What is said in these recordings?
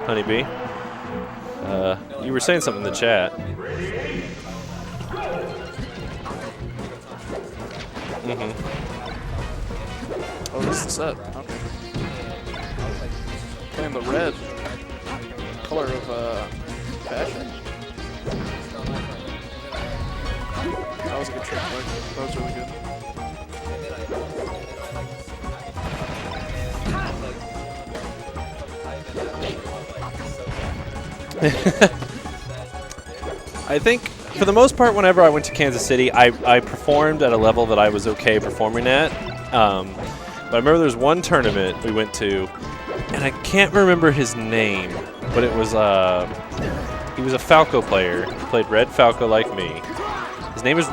Honeybee. You were saying something in the chat. Oh, this is the set. Okay. Playing the red color of fashion. That was a good trick. That was really good. I think, for the most part, whenever I went to Kansas City, I performed at a level that I was okay performing at. But I remember there was one tournament we went to, and I can't remember his name, but it was he was a Falco player. He played Red Falco like me.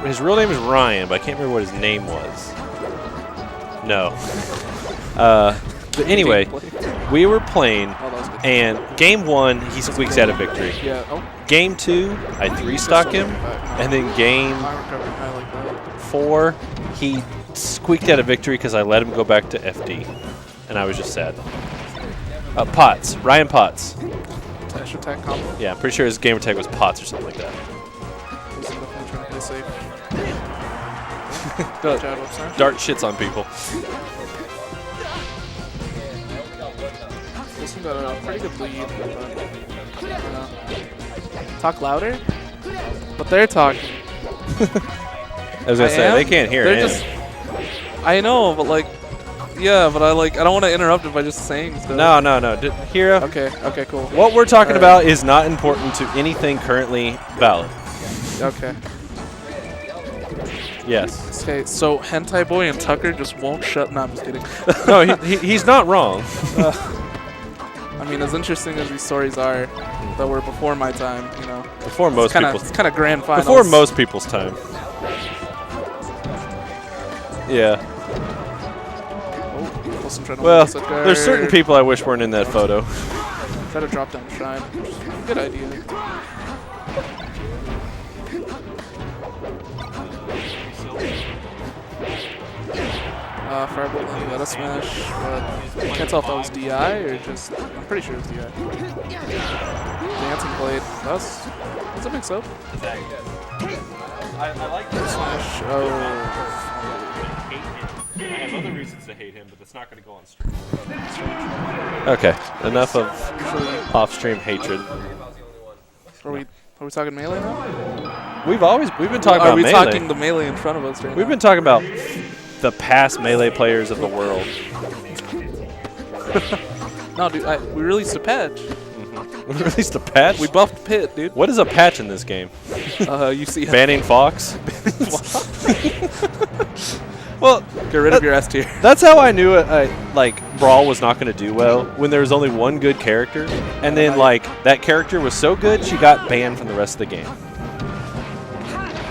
His real name is Ryan, but I can't remember what his name was. No. But anyway, we were playing, and game 1 he squeaks out a victory. Yeah. Oh. Game 2 I 3-stock him, and then game 4 he squeaked out a victory because I let him go back to FD, and I was just sad. Potts, Ryan Potts. Dash attack combo. Yeah, I'm pretty sure his gamer tag was Potts or something like that. He's definitely trying to play safe. Good job, upside. Dart shits on people. This one got a pretty good lead. But, talk louder? But they're talking. I was gonna say they can't hear they're him. just. I know, but like, yeah, but I don't want to interrupt it by just saying stuff. No. Hero. Okay, cool. What we're talking about is not important to anything currently valid. Okay. Yes. Okay, so Hentai Boy and Tucker just won't shut. No, I'm just kidding. No, he's not wrong. I mean, as interesting as these stories are, that were before my time, you know. Before most people's. It's kind of grand finals. Before most people's time. Yeah. Well, there's certain people I wish weren't in that photo. Try to drop down the shrine. Good idea. Firebolt and got a smash, but I can't tell if that was DI or just. I'm pretty sure it was DI. Dancing blade. That's a mix up. I like that smash. Oh. I have other reasons to hate him, but that's not going to go on stream. Okay, enough of off-stream hatred. Are we talking melee now? We've been talking about melee. Are we talking the melee in front of us right now? We've been talking about the past melee players of the world. No, dude, we released a patch. We released a patch? We buffed Pit, dude. What is a patch in this game? You see banning Fox? Well, get rid of your S tier. That's how I knew like Brawl was not going to do well, when there was only one good character, and then like that character was so good she got banned from the rest of the game.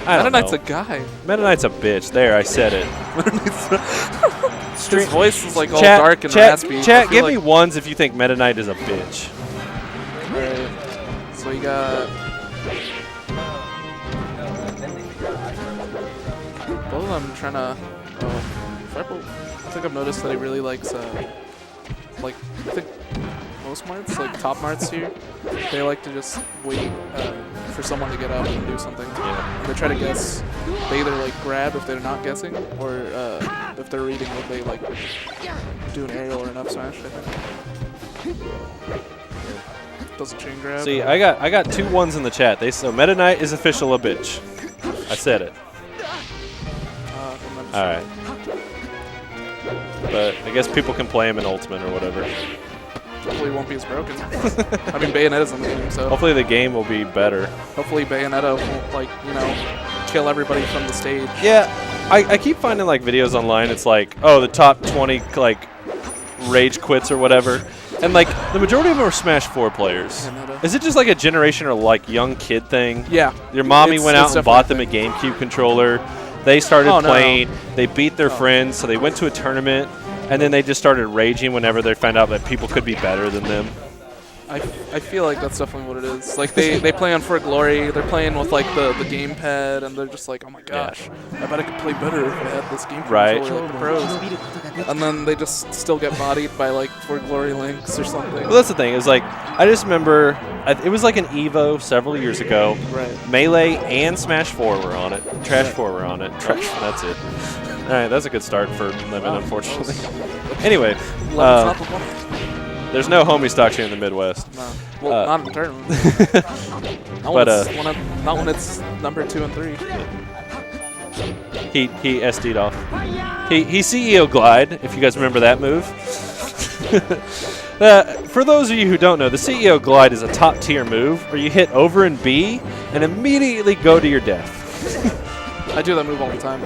Meta Knight's a guy. Meta Knight's a bitch. There, I said it. His voice is like all dark and raspy. Chat, give me ones if you think Meta Knight is a bitch. Alright. So you got both of them trying to. Firebolt. I think I've noticed that he really likes, like, I think most Marths, like top Marths here, they like to just wait for someone to get up and do something. Yeah. They try to guess. They either like grab if they're not guessing, or if they're reading, would they like do an aerial or an up smash? I think. Does a chain grab. See, I got 2 ones in the chat. They said Meta Knight is official a bitch. I said it. All right. But I guess people can play him in Ultimate or whatever. Hopefully it won't be as broken. I mean, Bayonetta's in the game, so. Hopefully the game will be better. Hopefully Bayonetta won't, like, you know, kill everybody from the stage. Yeah, I keep finding, like, videos online. It's like, oh, the top 20, like, rage quits or whatever. And, like, the majority of them are Smash 4 players. Is it just, like, a generation or, like, young kid thing? Yeah. Your mommy went out and bought them a GameCube controller. They started playing. No. They beat their friends, so they went to a tournament. And then they just started raging whenever they found out that people could be better than them. I feel like that's definitely what it is. Like they play on For Glory. They're playing with like the gamepad, and they're just like, oh my gosh, I bet I could play better if I had this game controller like the pros. And then they just still get bodied by like For Glory links or something. Well, that's the thing. Is like I just remember it was like an Evo several years ago. Right. Melee and Smash 4 were on it. Trash 4 were on it. That's it. All right, that's a good start for Lemon, unfortunately. Anyway, there's no homie stocks here in the Midwest. No. Well, not in the tournament. Not when it's number 2 and 3. He SD'd off. He CEO glide, if you guys remember that move. For those of you who don't know, the CEO glide is a top tier move where you hit over and B and immediately go to your death. I do that move all the time.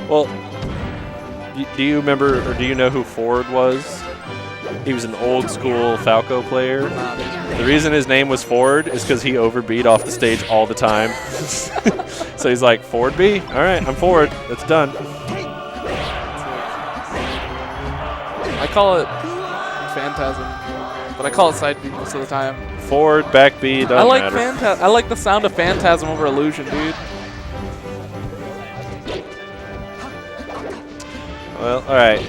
Well, do you remember or do you know who Ford was? He was an old school Falco player. The reason his name was Ford is because he overbeat off the stage all the time. So he's like, Ford B? All right, I'm Ford. That's done. I call it Phantasm, but I call it side B most of the time. Ford, back B, doesn't matter. I like the sound of Phantasm over Illusion, dude. Well, all right.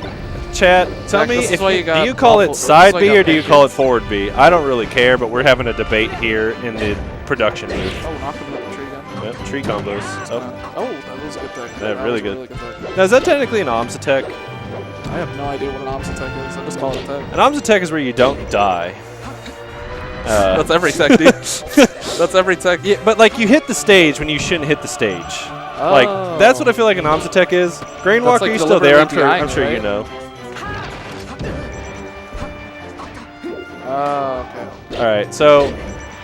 Chat, tell me, do you call it side B or do you call it forward B? I don't really care, but we're having a debate here in the production booth. Oh, knock him with the tree gun. Yep, tree combos. Oh, that was a good tech. Yeah, really good. Now, is that technically an OMS attack? I have no idea what an OMS attack is. I just call it a tech. An OMS attack is where you don't die. That's every tech, dude. That's every tech. Yeah, but like you hit the stage when you shouldn't hit the stage. Oh. Like that's what I feel like an OMS attack is. Grainwalker, like you still there? I'm sure right? You know. Oh, okay. All right, so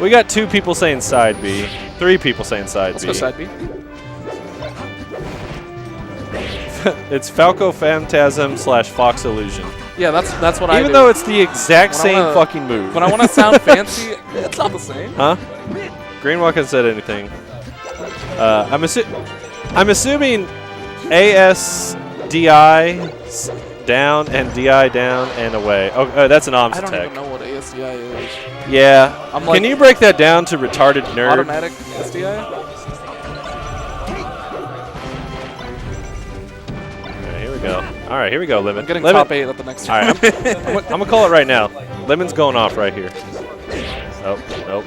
we got 2 people saying side B, 3 people saying side B. Let's go side B. It's Falco Phantasm / Fox Illusion. Yeah, that's what I do. Even though it's the exact same fucking move. When I want to sound fancy, it's not the same. Huh? Greenwalk hasn't said anything. I'm assuming ASDI down and DI down and away. Oh, that's an OMS attack. I don't even know what ASDI is. Yeah. Can you break that down to retarded nerd? Automatic SDI? All right, here we go, Lemon. I'm getting Lemon. top 8 at the next time. All right, I'm going to call it right now. Lemon's going off right here. Nope.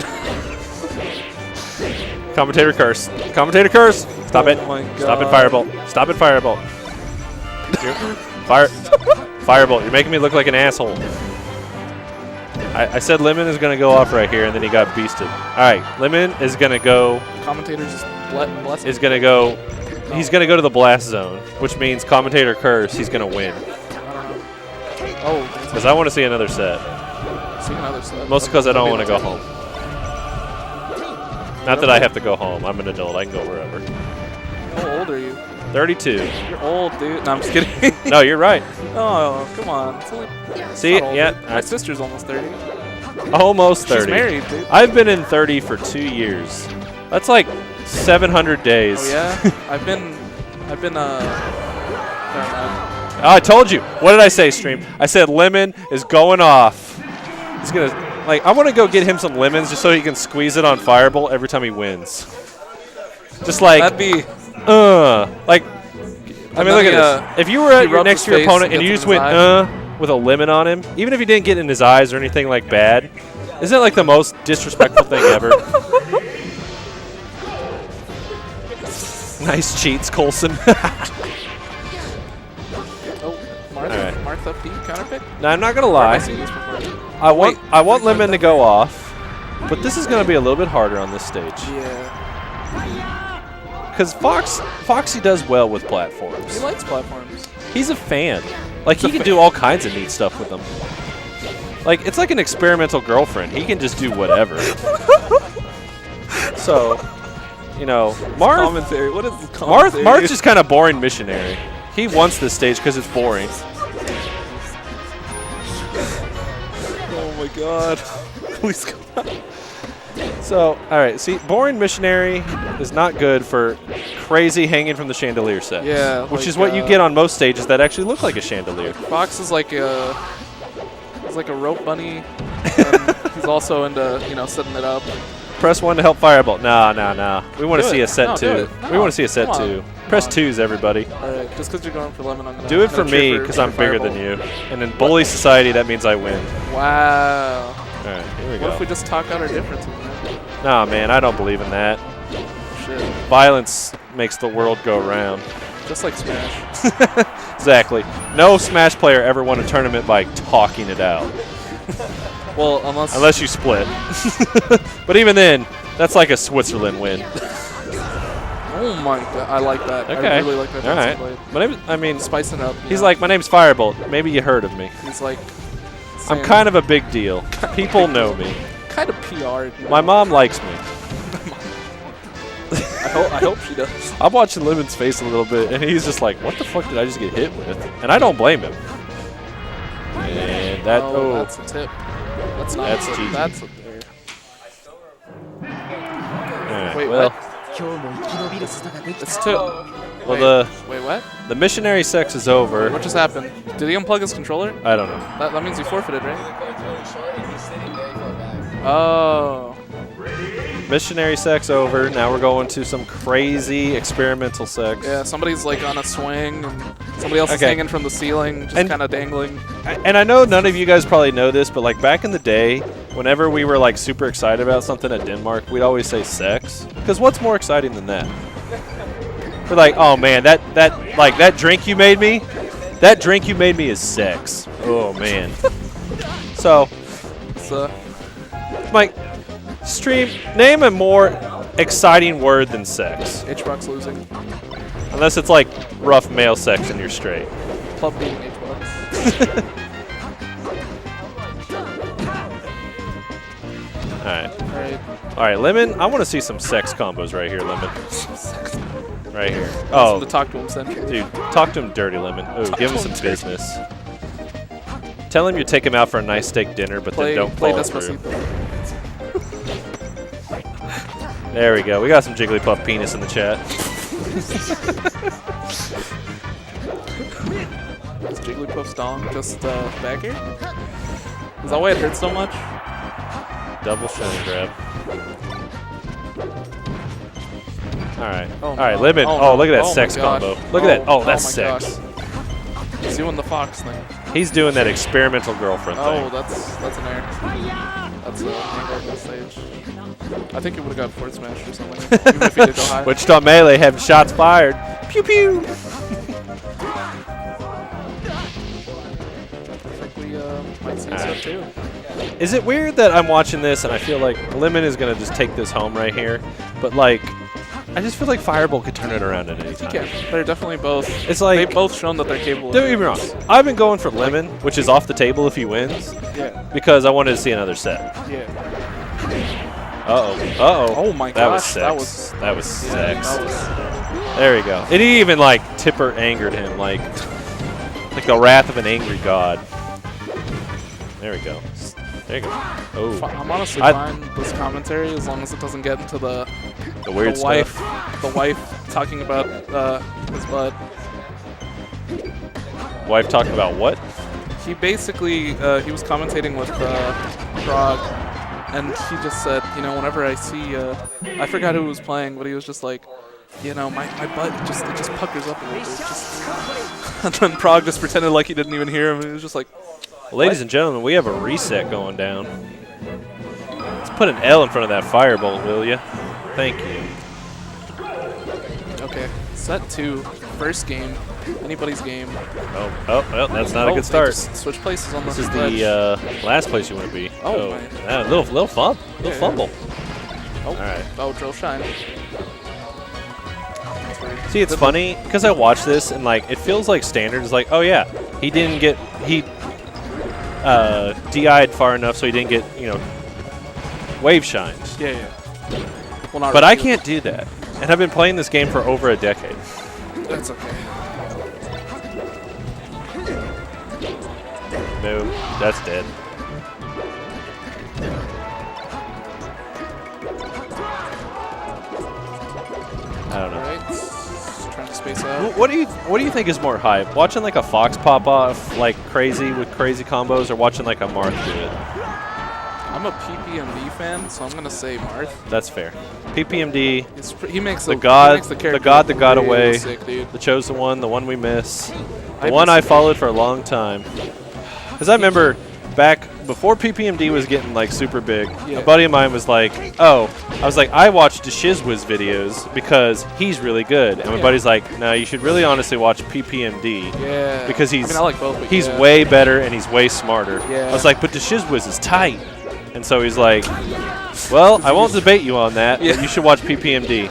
Commentator curse. Commentator curse. Stop it. My God. Stop it, Firebolt. Stop it, Firebolt. Firebolt, you're making me look like an asshole. I said Lemon is going to go off right here, and then he got beasted. All right, Lemon is going to go. Commentator's just blessed. Is going to go. He's going to go to the blast zone, which means commentator curse. He's going to win. Oh, because I want to see another set. See another set. Mostly because I don't want to go home. Not that I have to go home. I'm an adult. I can go wherever. How old are you? 32. You're old, dude. No, I'm just kidding. No, you're right. Oh, come on. It's only, see, yeah. My sister's almost 30. Almost 30. She's married, dude. I've been in 30 for 2 years. That's like 700 days. Oh yeah. I've been. Never mind. Oh, I told you. What did I say, stream? I said Lemon is going off. He's gonna I want to go get him some lemons just so he can squeeze it on Firebolt every time he wins. Just like that'd be. Like. I mean, look at this. If you were next to your opponent and you just went with a lemon on him, even if you didn't get in his eyes or anything like bad, isn't it like the most disrespectful thing ever? Nice cheats, Coulson. Marth up D counter pick? Now, I'm not gonna lie. I want Lemon to go off, but this is gonna be a little bit harder on this stage. Yeah. Because Foxy does well with platforms. He likes platforms. He's a fan. Like he can do all kinds of neat stuff with them. Like it's like an experimental girlfriend. He can just do whatever. So, you know, Marth. Commentary. What is this commentary? Marth's just kind of boring missionary. He wants this stage because it's boring. Oh my God! Please come on. So, all right. See, boring missionary is not good for crazy hanging from the chandelier set. Yeah. Which is what you get on most stages that actually look like a chandelier. Fox is like a. He's like a rope bunny. And he's also into, you know, setting it up. Press 1 to help Firebolt. Nah. We want to Do see it. a set No, 2. do it. We No, want to see a set come on. 2. Come Press on. 2s, everybody. Alright, just because you're going for Lemon, I'm gonna Do it for gonna cheer me, because for I'm bigger than Firebolt. you. And in Bully Society, that means I win. Wow. All right, here we What if go. we just talk out our differences, man? Nah, man, I don't believe in that. Shit. Violence makes the world go round. Just like Smash. Exactly. No Smash player ever won a tournament by talking it out. Well, Unless you split. But even then, that's like a Switzerland win. Oh my god, I like that. Okay. I really like that. All right. Blade. My name, I mean, Spicing up. he's like, my name's Firebolt. Maybe you heard of me. He's like. I'm kind of a big deal. People know me. Kind of PR'd. My mom likes me. I hope she does. I'm watching Lemon's face a little bit, and he's just like, what the fuck did I just get hit with? And I don't blame him. And that, That's a tip. That's not That's a tip. GG. That's a there. Alright, Wait, well, what? It's two. well, Wait, what? the missionary sex is over. What just happened? Did he unplug his controller? I don't know. That means he forfeited, right? Oh. Missionary sex over. Now we're going to some crazy experimental sex. Yeah, somebody's like on a swing, and somebody else is Okay. hanging from the ceiling, just And- kind of dangling. And I know none of you guys probably know this, but like back in the day, whenever we were like super excited about something at Denmark, we'd always say sex. Because what's more exciting than that? We're like, oh man, that drink you made me, is sex. Oh man. So, So, Mike, stream, name a more exciting word than sex. H-Box losing. Unless it's like rough male sex and you're straight. Club beating H-Box. Alright. Alright, Lemon, I want to see some sex combos right here, Lemon. Right here. Oh. To Oh, talk to him, Central. dude, talk to him dirty, Lemon. Oh, give him some business. Tell him you take him out for a nice steak dinner, but then don't play follow through. Despacito. There we go. We got some Jigglypuff penis in the chat. Is Jigglypuff's dong just back here? Is that why it hurts so much? Double shine grab. Alright. Oh, Alright, no. Lemon. Oh, Oh, no. look at that Oh, my sex gosh. combo. Look at that. Oh, that's my sex. gosh. He's doing the fox thing. He's doing that experimental girlfriend Oh, thing. that's an air. That's an angle on the stage. I think he would have got forward smash or something. Even if he did go high. Wichita Melee having shots fired. Pew pew. I think we might see Alright. so too. Is it weird that I'm watching this and I feel like Lemon is going to just take this home right here? But, like, I just feel like Firebolt could turn it around at any time. Yeah, they're definitely both. It's like, They've both shown that they're capable. don't get me wrong. I've been going for Lemon, which is off the table if he wins, Yeah. because I wanted to see another set. Yeah. Uh-oh. Uh-oh. Oh my That was gosh, sex. That was yeah, sex. that was. There we go. And he even, like, Tipper angered him, like the wrath of an angry god. There we go. There you go. Oh, I'm honestly I- fine with this commentary as long as it doesn't get into the weird wife, stuff. the wife talking about his butt. Wife talking about what? He basically he was commentating with Frog, and he just said, you know, whenever I see I forgot who was playing, but he was just like, you know, my butt it just puckers up a little bit. It's just and then Prague just pretended like he didn't even hear him. And he was just like, Ladies and gentlemen, we have a reset going down. Let's put an L in front of that Firebolt, will you? Thank you. okay, set 2, first game, anybody's game. Oh, well, that's not a Oh, good they start. just switch places on This the is ledge. the last place you want to be. Oh, my. Little fumble. Yeah, Little fumble. Oh, All right. oh, drill shine. See, it's funny because I watch this and like it feels like standard is like, oh yeah, he DI'd far enough so he didn't get, you know, wave shines. Yeah. Well, not But I really. can't do that, and I've been playing this game for over a decade. That's okay. No, that's dead. I don't know. Alright, trying to space out. What do you think is more hype? Watching like a Fox pop off like crazy with crazy combos, or watching like a Marth do it? I'm a PPMD fan, so I'm gonna say Marth. That's fair. PPMD. He makes the god, he makes the god that got away, sick, dude. the chosen one, the one we miss, the one I followed for a long time. Because I remember back before PPMD was getting like super big, a buddy of mine was like, "Oh," I was like, "I watched the Shizwiz videos because he's really good," and my buddy's like, "No, you should really honestly watch PPMD because he's I like both, but he's way better and he's way smarter." Yeah. I was like, "But the Shizwiz is tight," and so he's like, "Well, I won't debate you on that. But you should watch PPMD."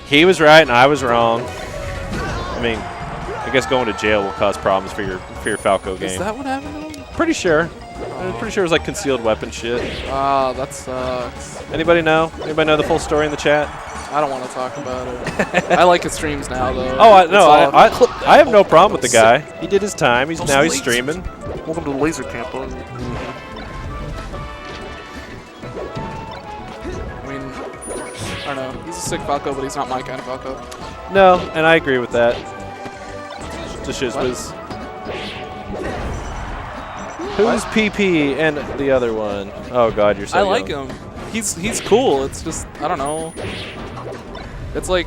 He was right and I was wrong. I mean, I guess going to jail will cause problems for your Falco game. Is that what happened to him? Pretty sure. I'm pretty sure it was like concealed weapon shit. Ah, that sucks. Anybody know? Anybody know the full story in the chat? I don't want to talk about it. I like his streams now, though. Oh, I have no problem with the guy. He did his time. He's streaming. Welcome to the laser camp. I mean, I don't know. He's a sick Falco, but he's not my kind of Falco. No, and I agree with that. The Shizwiz. Who's PP and the other one? Oh God, you're so I young. like him. He's cool. It's just I don't know. It's like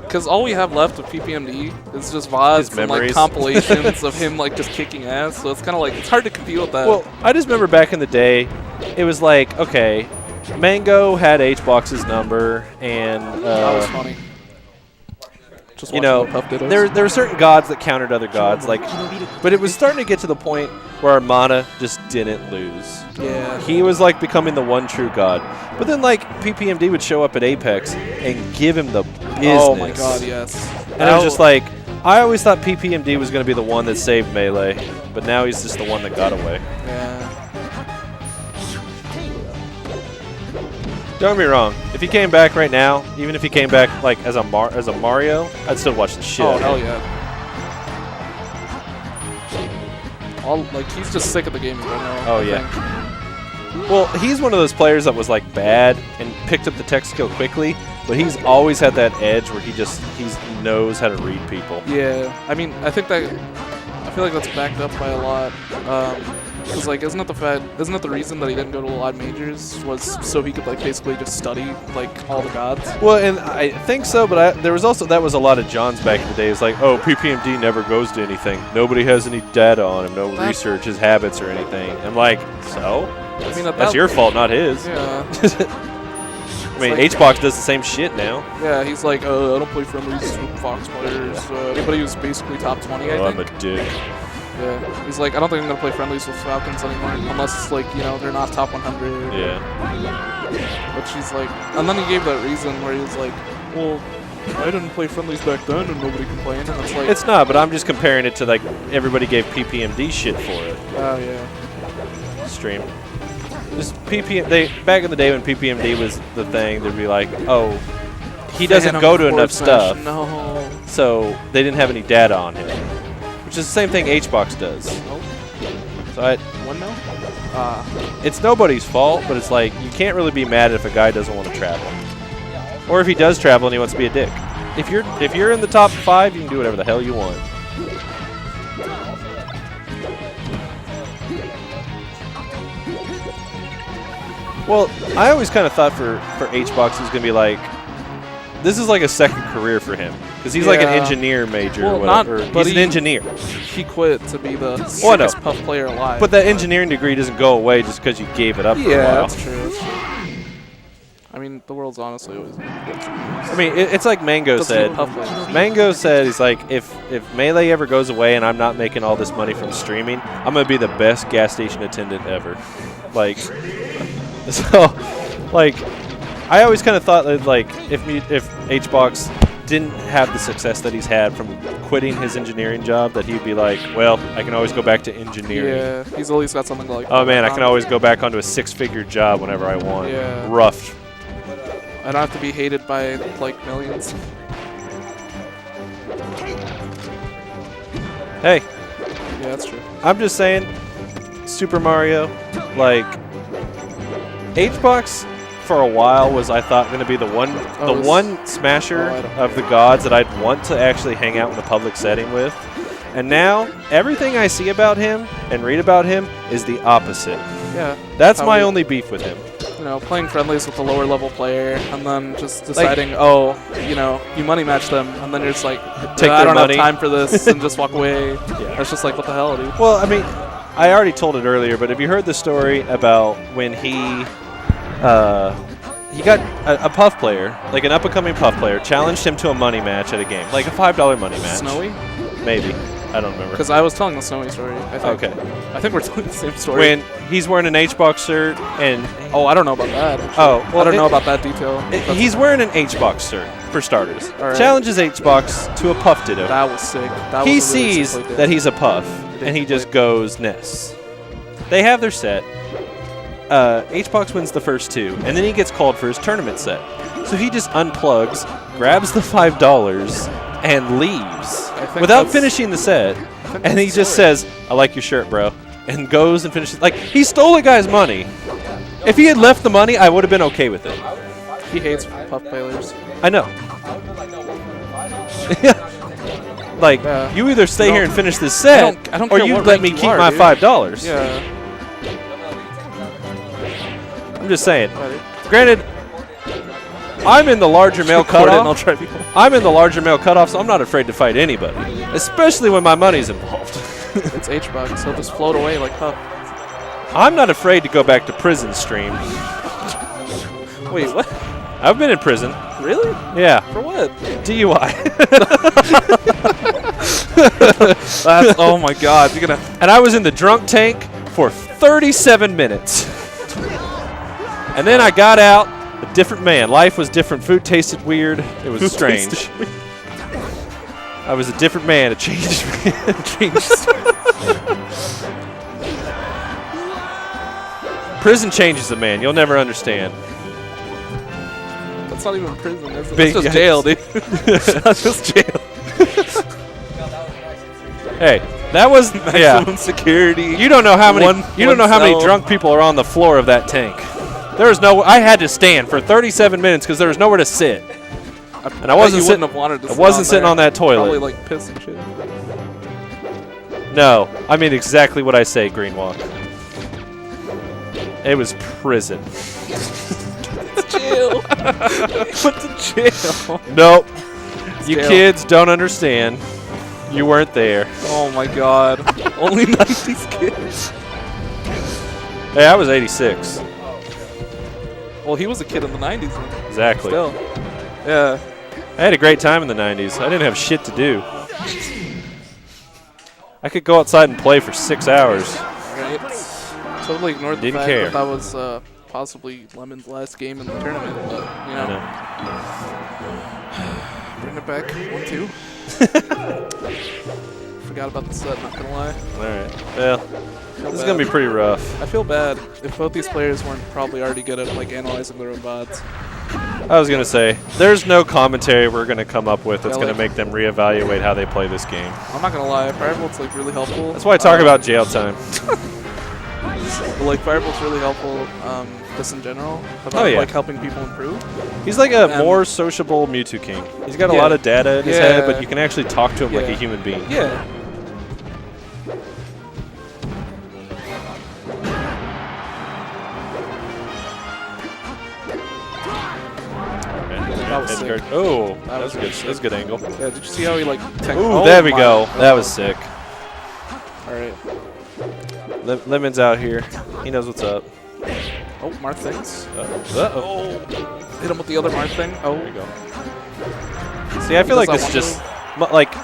because all we have left of PPMD is just VODs and like compilations of him like just kicking ass. So it's kind of like it's hard to compete with that. Well, I just remember back in the day, it was like okay, Mango had H-Box's number, and that was funny. Just you know, there were certain gods that countered other gods, like, but it was starting to get to the point where Armana just didn't lose. Yeah. He was like becoming the one true god. But then like PPMD would show up at Apex and give him the business. Oh my God, yes. And I was just like, I always thought PPMD was going to be the one that saved Melee, but now he's just the one that got away. Yeah. Don't get me wrong. If he came back right now, even if he came back like as a Mario, I'd still watch the shit. Oh hell yeah! Like he's just sick of the game in general. Oh yeah. Well, he's one of those players that was like bad and picked up the tech skill quickly, but he's always had that edge where he knows how to read people. Yeah, I mean, I feel like that's backed up by a lot. Because like, isn't it the reason that he didn't go to a lot of majors was so he could like basically just study like all the gods? Well, and I think so, but there was also that was a lot of John's back in the day. It's like, oh, PPMD never goes to anything. Nobody has any data on him, no research, his habits or anything. I'm like, so? I mean, that's your fault, not his. Yeah. I mean, like, HBox does the same shit now. Yeah, he's like, I don't play friendlies with Fox players. Anybody who's basically top 20, I think. I'm a dick. Yeah, he's like, I don't think I'm gonna play friendlies with Falcons anymore, unless it's like, you know, they're not top 100. Yeah. But she's like, and then he gave that reason where he was like, well, I didn't play friendlies back then, and nobody complained, and it's like. It's not, but I'm just comparing it to like everybody gave PPMD shit for it. Oh yeah. Stream. Just back in the day when PPMD was the thing, they'd be like, oh, he doesn't go to enough stuff. No. So they didn't have any data on him. Which is the same thing HBox does. Nope. So One no? it's nobody's fault, but it's like you can't really be mad if a guy doesn't want to travel. Or if he does travel and he wants to be a dick. If you're in the top 5, you can do whatever the hell you want. Well, I always kind of thought for HBox it was going to be like, this is like a second career for him. Because he's like an engineer major or whatever. He's an engineer. He quit to be the sickest puff player alive. But that engineering degree doesn't go away just because you gave it up for a while. Yeah, that's true. I mean, the world's honestly always been good. I mean, it's like Mango said. Mango said, he's like, if Melee ever goes away and I'm not making all this money from streaming, I'm going to be the best gas station attendant ever. Like, so, like, I always kind of thought that, like, if HBox didn't have the success that he's had from quitting his engineering job, that he'd be like, well, I can always go back to engineering. Yeah, he's at least got something like. Oh man, I can always go back onto a 6-figure job whenever I want. Yeah. Rough. I don't have to be hated by like millions. Hey. Yeah, that's true. I'm just saying, Super Mario, like, HBox for a while was, I thought, going to be the one smasher of the gods that I'd want to actually hang out in a public setting with. And now, everything I see about him and read about him is the opposite. Yeah. That's my only beef with him. You know, playing friendlies with a lower level player and then just deciding, oh, you know, you money match them, and then you're just like, take I don't money. have time for this, and just walk away. Yeah. That's just like, what the hell, dude? Well, I mean, I already told it earlier, but have you heard the story about when he got a puff player, like an up-and-coming puff player, challenged him to a money match at a game, like a $5 money match. Snowy? Maybe. I don't remember. Because I was telling the Snowy story, I think. Okay. I think we're telling the same story. When he's wearing an H-Box shirt and... Oh, I don't know about that. Actually. Oh, well, I don't know about that detail. He's wearing an H-Box shirt, for starters. All right. Challenges H-Box to a puff ditto. That was sick. That He was a really sees sick play that he's a puff, and he just goes Ness. They have their set. H-Box wins the first two, and then he gets called for his tournament set. So he just unplugs, grabs the $5, and leaves without finishing the set. And he just says, "I like your shirt, bro," and goes and finishes. Like, he stole a guy's money. If he had left the money, I would have been okay with it. He hates puff players. I know. Like, you either stay here and finish this set, I don't or care you what let rank me you keep are, my dude. $5. Yeah. I'm just saying. Granted, I'm in the larger male cutoff. I'm in the larger male cutoff, so I'm not afraid to fight anybody, especially when my money's involved. It's H-Bucks. He'll just float away like Puff. I'm not afraid to go back to prison stream. Wait, what? I've been in prison. Really? Yeah. For what? DUI. Oh my God! You're gonna. And I was in the drunk tank for 37 minutes. And then I got out, a different man. Life was different. Food tasted weird. It was strange. I was a different man. It changed me. Prison changes a man. You'll never understand. That's not even prison. That's Big just guys. jail, dude. That's just jail. Hey, that was Maximum security. You don't know how many. You don't know how many cell. drunk people are on the floor of that tank. There was no. I had to stand for 37 minutes because there was nowhere to sit, and I wasn't sitting. Have wanted to I wasn't sitting on that toilet. Probably like piss and shit. No, I mean exactly what I say, Greenwalk. It was prison. Jail. Went to jail. Nope. You jail. kids don't understand. You weren't there. Oh my God. Only 90s kids. Hey, I was 86. Well, he was a kid in the 90s. Then. Exactly. Still. Yeah. I had a great time in the 90s. I didn't have shit to do. I could go outside and play for 6 hours. Right. Totally ignored the Didn't fact care. that was possibly Lemon's last game in the tournament, but you know. Bring it back. 1-2. Forgot about the set, not gonna lie. Alright. Well, this is going to be pretty rough. I feel bad if both these players weren't probably already good at like analyzing their own VODs. I was going to say, there's no commentary we're going to come up with that's Yeah, going to make them reevaluate how they play this game. I'm not gonna lie, Firebolt's like really helpful. That's why I talk about jail time. Like Firebolt's really helpful just in general about like helping people improve. He's like a more sociable Mewtwo King. He's got a lot of data in his head, but you can actually talk to him like a human being. Yeah. That was sick. Oh, that was good. That was a good angle. Yeah, did you see how he like... Ooh, there we go. That was sick. All right. Lemon's out here. He knows what's up. Oh, Marth things. Uh-oh. Hit him with the other Marth thing. Oh. There you go. See, I feel like this is just... Like,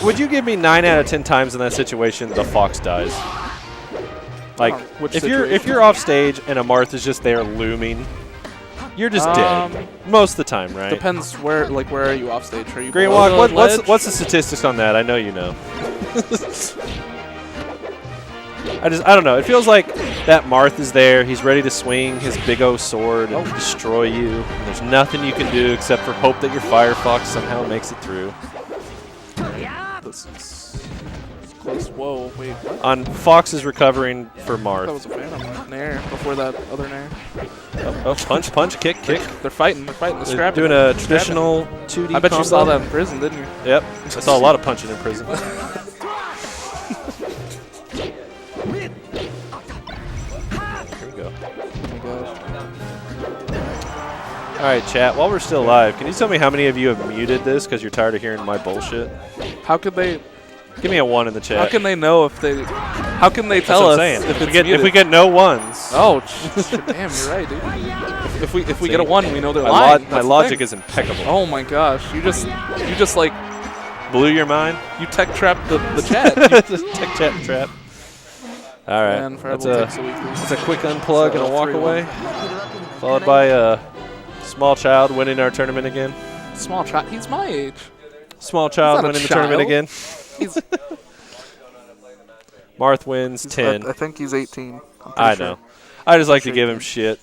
would you give me 9 out of 10 times in that situation the Fox dies? Like, if you're off stage and a Marth is just there looming... You're just dead most of the time, right? Depends where are you off stage? Are you Greenwalk? What's the statistics on that? I know you know. I don't know. It feels like that Marth is there. He's ready to swing his big O sword and destroy you. And there's nothing you can do except for hope that your Firefox somehow makes it through. This is close. Whoa, wait, what? On Fox is recovering for That Marth. was a Phantom Nair before that other Nair. Oh, punch, punch, kick, kick. They're fighting. They're fighting. They're They're scrapping. doing a traditional 2D I bet combo. you saw that in prison, didn't you? Yep. I saw a lot of punching in prison. Here we go. Oh my gosh. All right, chat. While we're still live, can you tell me how many of you have muted this because you're tired of hearing my bullshit? How could they? Give me a 1 in the chat. How can they know if they? How can they That's tell what us I'm saying. if If we get no ones, Oh, damn! You're right, dude. If we See, get a 1, we know they're my, lying. my That's the logic thing. is impeccable. Oh my gosh! You just like Blew your mind? you tech trapped the chat. Tech chat trap. All right. Man, That's Firebolt a, takes a weekly. that's a quick unplug and a walk 3-1. away. Followed by a small child winning our tournament again. Small child. He's my age. Small child not a winning the tournament child. again. He's. Marth wins 10. I think he's 18. I know. I just like to give him shit.